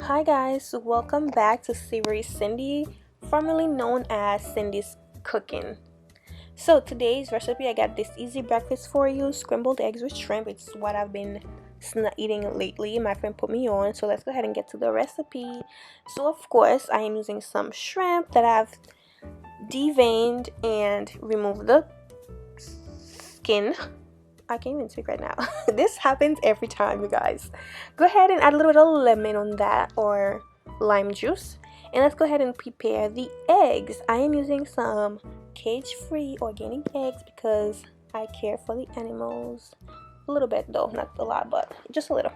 Hi guys, welcome back to Savory Sendy, formerly known as Sendy's Cooking. So today's recipe, I got this easy breakfast for you: scrambled eggs with shrimp. It's what I've been eating lately. My friend put me on, so let's go ahead and get to the recipe. So of course, I am using some shrimp that I've deveined and removed the skin. I can't even speak right now. This happens every time, you guys. Go ahead and add a little bit of lemon on that, or lime juice. And let's go ahead and prepare the eggs. I am using some cage-free organic eggs because I care for the animals. A little bit though, not a lot, but just a little.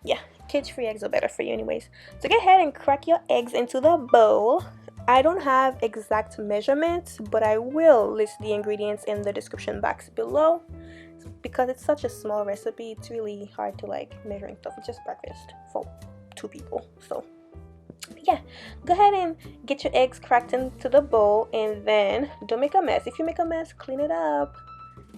Yeah, cage-free eggs are better for you anyways. So go ahead and crack your eggs into the bowl. I don't have exact measurements, but I will list the ingredients in the description box below. Because it's such a small recipe, it's really hard to measure and stuff. It's just breakfast for 2 people. So yeah, go ahead and get your eggs cracked into the bowl, and then don't make a mess. If you make a mess, clean it up,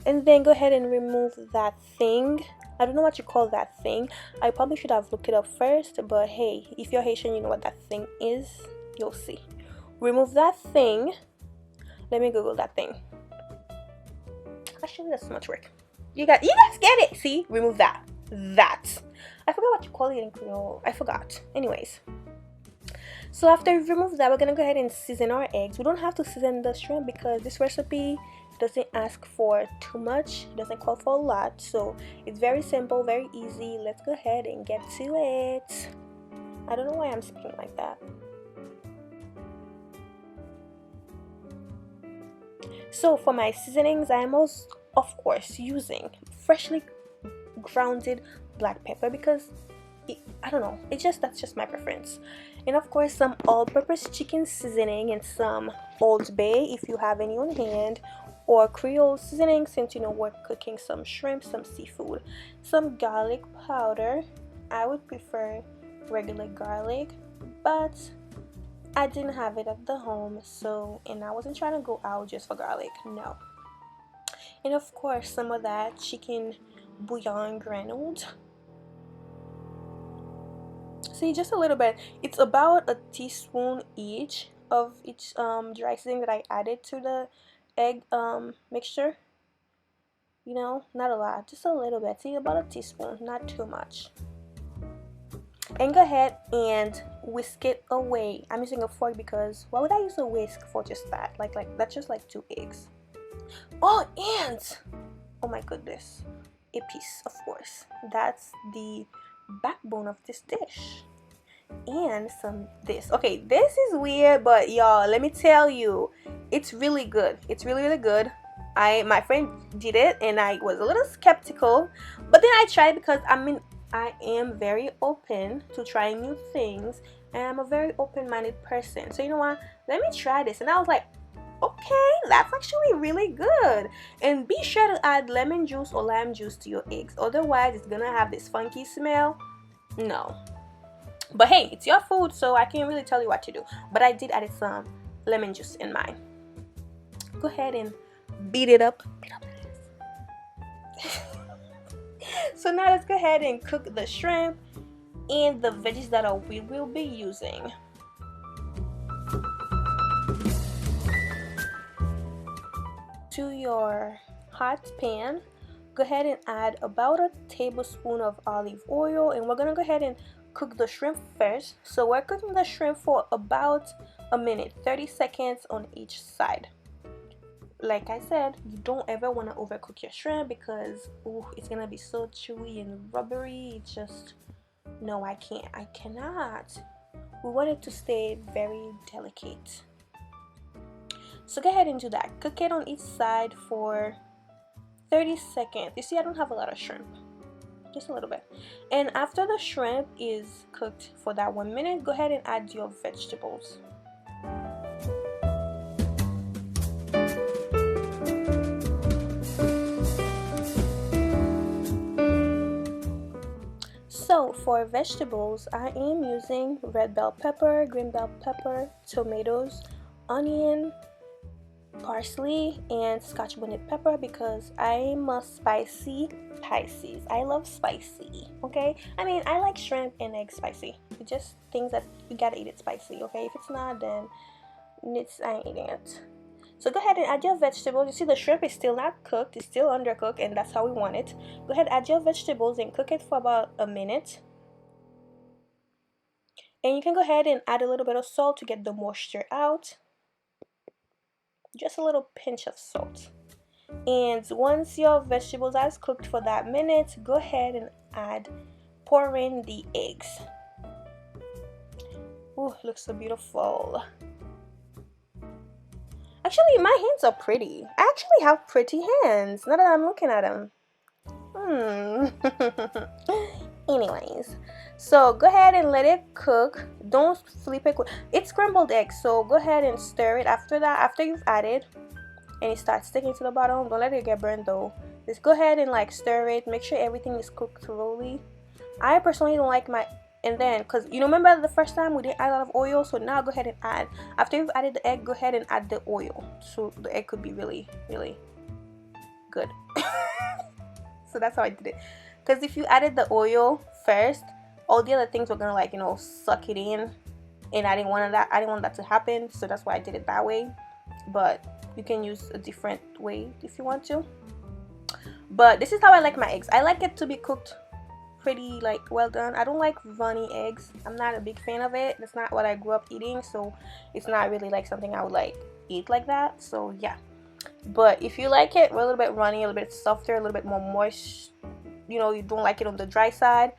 and then go ahead and remove that thing. I don't know what you call that thing. I probably should have looked it up first, but hey, if you're Haitian, you know what that thing is. You'll see. Remove that thing. Let me Google that thing. Actually, that's too much work. You guys get it. See, remove that. I forgot what you call it in Creole. I forgot. Anyways, so after we remove that, we're gonna go ahead and season our eggs. We don't have to season the shrimp because this recipe doesn't ask for too much. It doesn't call for a lot, so it's very simple, very easy. Let's go ahead and get to it. I don't know why I'm speaking like that. So for my seasonings, I am most, of course, using freshly grounded black pepper because I don't know, that's just my preference. And of course, some all-purpose chicken seasoning and some Old Bay if you have any on hand, or Creole seasoning since we're cooking some shrimp, some seafood, some garlic powder. I would prefer regular garlic, but I didn't have it at the home, and I wasn't trying to go out just for garlic, no. And of course, some of that chicken bouillon granules. See, just a little bit. It's about a teaspoon each of each dry seasoning that I added to the egg mixture. Not a lot, just a little bit. See, about a teaspoon, not too much. And go ahead and whisk it away. I'm using a fork because why would I use a whisk for just that? Like that's just like 2 eggs. Oh, and oh my goodness, Epis, of course. That's the backbone of this dish. And some this. Okay, this is weird, but y'all, let me tell you, it's really good. It's really, really good. My friend did it and I was a little skeptical, but then I tried because I am very open to trying new things, and I'm a very open-minded person. So you know what? Let me try this. And I was like, okay, that's actually really good. And be sure to add lemon juice or lime juice to your eggs. Otherwise, it's gonna have this funky smell. No. But hey, it's your food, so I can't really tell you what to do. But I did add some lemon juice in mine. Go ahead and beat it up. So now let's go ahead and cook the shrimp and the veggies that we will be using. To your hot pan, go ahead and add about a tablespoon of olive oil, and we're gonna go ahead and cook the shrimp first. So we're cooking the shrimp for about a minute, 30 seconds on each side. Like I said, you don't ever want to overcook your shrimp because it's gonna be so chewy and rubbery. It's just, no, I cannot. We want it to stay very delicate. So go ahead and do that. Cook it on each side for 30 seconds. You see, I don't have a lot of shrimp, just a little bit. And after the shrimp is cooked for that 1 minute, go ahead and add your vegetables. So for vegetables, I am using red bell pepper, green bell pepper, tomatoes, onion, parsley and Scotch Bonnet pepper because I'm a spicy Pisces. I love spicy, okay? I mean, I like shrimp and egg spicy. It's just things that you gotta eat it spicy, okay? If it's not, then I ain't eating it. So go ahead and add your vegetables. You see the shrimp is still not cooked, it's still undercooked, and that's how we want it. Go ahead, add your vegetables and cook it for about a minute. And you can go ahead and add a little bit of salt to get the moisture out. Just a little pinch of salt. And once your vegetables are cooked for that minute, go ahead and pour in the eggs. Oh, looks so beautiful. Actually, my hands are pretty. I actually have pretty hands now that I'm looking at them. Anyways, so go ahead and let it cook. Don't flip it. It's scrambled eggs, so go ahead and stir it after that. After you've added and it starts sticking to the bottom, don't let it get burned though. Just go ahead and like stir it. Make sure everything is cooked thoroughly. I personally don't like my, and then because you know, remember the first time we didn't add a lot of oil, so now go ahead and add, after you've added the egg, go ahead and add the oil so the egg could be really good. So that's how I did it, because if you added the oil first, all the other things were gonna, like, you know, suck it in, and I didn't want that to happen, so that's why I did it that way. But you can use a different way if you want to, but this is how I like my eggs. I like it to be cooked pretty, like, well done. I don't like runny eggs. I'm not a big fan of it. That's not what I grew up eating, so it's not really like something I would like eat like that. So yeah, but if you like it a little bit runny, a little bit softer, a little bit more moist, you know, you don't like it on the dry side,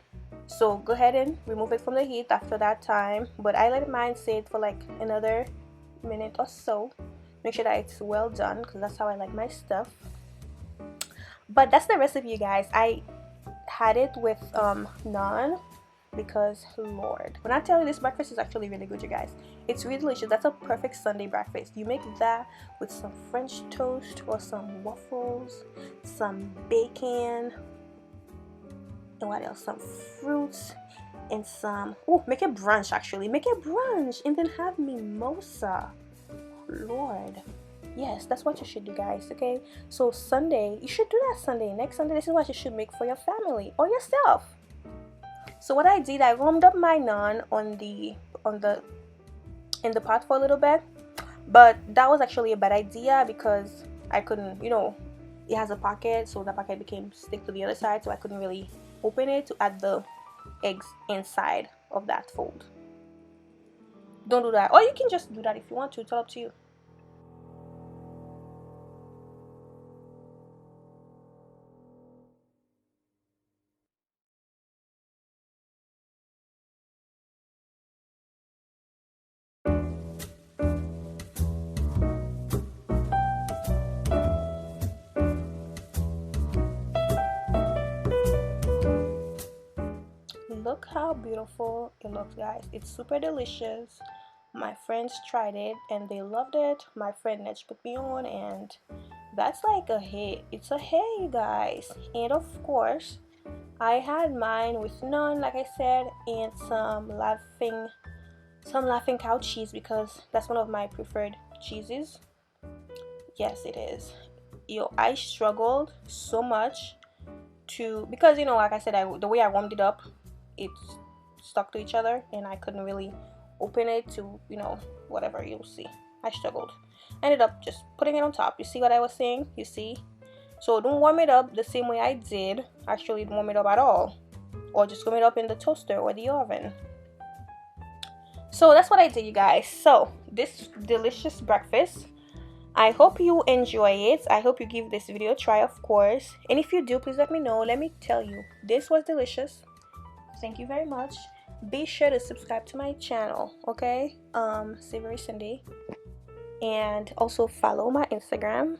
so go ahead and remove it from the heat after that time. But I let mine sit for like another minute or so. Make sure that it's well done, because that's how I like my stuff. But that's the recipe, you guys. I had it with naan, because Lord, when I tell you, this breakfast is actually really good, you guys. It's really delicious. That's a perfect Sunday breakfast. You make that with some French toast or some waffles, some bacon, and what else, some fruits, and some, oh, make it brunch. Actually make it brunch and then have mimosa. Lord, yes, that's what you should do, guys. Okay, so Sunday, you should do that. Sunday, next Sunday, this is what you should make for your family or yourself. So what I did, I warmed up my naan in the pot for a little bit, but that was actually a bad idea because I couldn't, you know, it has a pocket, so the pocket became stick to the other side, so I couldn't really open it to add the eggs inside of that fold. Don't do that, or you can just do that if you want to. It's all up to you. Look how beautiful it looks, guys. It's super delicious. My friends tried it and they loved it. My friend Netch put me on, and that's like a hit. It's a hit, you guys. And of course, I had mine with naan, like I said, and some laughing cow cheese, because that's one of my preferred cheeses. Yes, it is. Yo, I struggled so much because, you know, like I said, the way I warmed it up, it stuck to each other and I couldn't really open it to, you know, whatever. You'll see, I struggled. I ended up just putting it on top. You see what I was saying? You see? So don't warm it up the same way I did. Actually, don't warm it up at all, or just warm it up in the toaster or the oven. So that's what I did, you guys. So this delicious breakfast, I hope you enjoy it. I hope you give this video a try, of course, and if you do, please let me know. Let me tell you, this was delicious. Thank you very much. Be sure to subscribe to my channel, okay? Savory Sendy, and also follow my Instagram.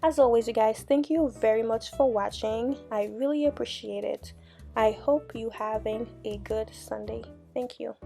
As always, you guys, thank you very much for watching. I really appreciate it. I hope you having a good Sunday. Thank you.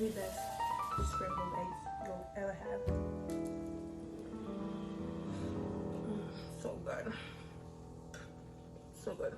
the best scrambled eggs you'll ever have. So good. So good.